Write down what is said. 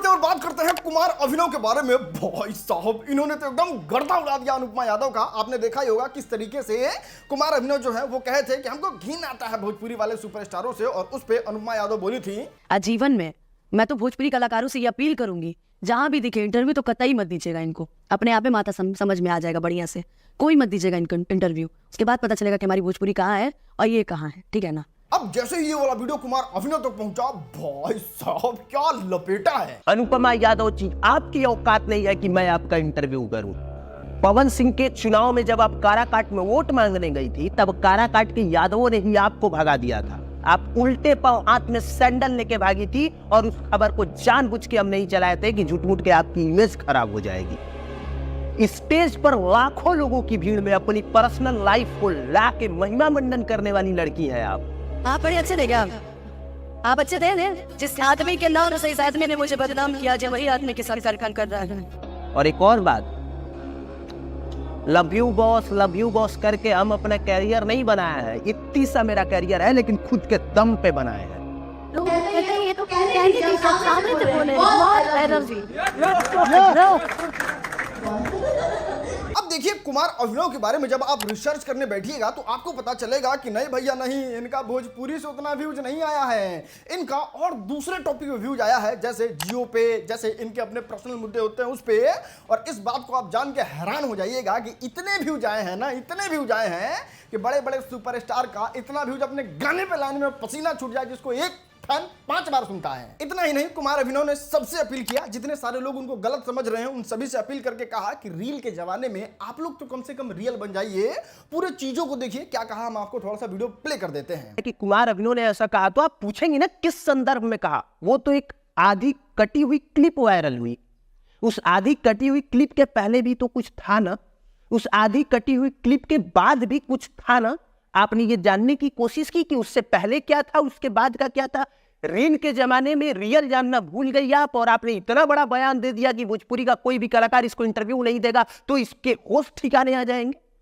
बढ़ते और बात करते हैं कुमार अभिनव के बारे में। भाई साहब, इन्होंने तो एकदम गर्दा उड़ा दिया अनुपमा यादव का। आपने देखा ही होगा किस तरीके से कुमार अभिनव जो है वो कहे थे कि हमको घिन आता है भोजपुरी वाले सुपरस्टारों से, और उस पे अनुपमा यादव बोली थी, आजीवन में मैं तो भोजपुरी कलाकारों से ये अपील करूंगी, जहां भी दिखे इंटरव्यू तो कतई मत दीजिएगा इनको। अपने आप में माता समझ में आ जाएगा बढ़िया से। कोई मत दीजिएगा इनको इंटरव्यू, उसके बाद पता चलेगा कि हमारी भोजपुरी कहाँ है और ये कहाँ है, ठीक है ना। अब जैसे ही ये वाला वीडियो कुमार अभिनव तक पहुंचा, भाई साहब क्या लपेटा है। अनुपमा यादव जी, आपकी औकात नहीं है कि मैं आपका इंटरव्यू करूं। पवन सिंह के चुनाव में जब आप काराकाट में वोट मांगने गई थी, तब काराकाट के यादवों ने ही आपको भगा दिया था। आप उल्टे पांव हाथ में सैंडल लेके भागी थी, और उस खबर को जानबूझ के हम नहीं चलाए थे कि झूठ-मूठ के आपकी इमेज खराब हो जाएगी। स्टेज पर लाखों लोगों की भीड़ में अपनी पर्सनल लाइफ को ला के महिमा मंडन करने वाली लड़की है आप। बड़े अच्छे थे क्या आप? अच्छे थे। जिस आदमी के नाम से इस आदमी ने मुझे बदनाम किया, जो वही आदमी के साथ सरकार कर रहा है। और एक और बात, लव यू बॉस करके हम अपना कैरियर नहीं बनाया है। इतनी सा मेरा कैरियर है, लेकिन खुद के दम पे बनाया है। ये तो कहने की सामने से बोले बहुत एनर्जी। अब देखिए कुमार अभिनव के बारे में जब आप रिसर्च करने बैठिएगा तो आपको पता चलेगा कि नहीं भैया नहीं, इनका भोजपुरी से उतना व्यूज नहीं आया है। इनका और दूसरे टॉपिक पे व्यूज आया है, जैसे जियो पे, जैसे इनके अपने पर्सनल मुद्दे होते हैं उस पे। और इस बात को आप जान के हैरान हो जाइएगा कि इतने व्यूज आए हैं ना, इतने व्यूज आए हैं कि बड़े बड़े सुपरस्टार का इतना व्यूज अपने गाने पे लाने में पसीना छूट जाए जिसको एक फैन 5 बार सुनता है। इतना ही नहीं, कुमार अभिनव ने सबसे अपील किया, जितने सारे लोग उनको गलत समझ रहे हैं उन सभी से अपील करके कहा कि रील के जमाने में आप लोग तो कम से कम रियल बन जाइए, पूरे चीजों को देखिए। क्या कहा, हम आपको थोड़ा सा वीडियो प्ले कर देते हैं। कि कुमार अभिनव ने ऐसा कहा, तो आप पूछेंगे ना किस संदर्भ में कहा। वो तो एक आधी कटी हुई क्लिप वायरल हुई। उस आधी कटी हुई क्लिप के पहले भी तो कुछ था ना, उस आधी कटी हुई क्लिप के बाद भी कुछ था ना। आपने ये जानने की कोशिश की कि उससे पहले क्या था, उसके बाद का क्या था। रील के जमाने में रियल जानना भूल गई आप, और आपने इतना बड़ा बयान दे दिया कि भोजपुरी का कोई भी कलाकार इसको इंटरव्यू नहीं देगा तो इसके होश ठिकाने आ जाएंगे।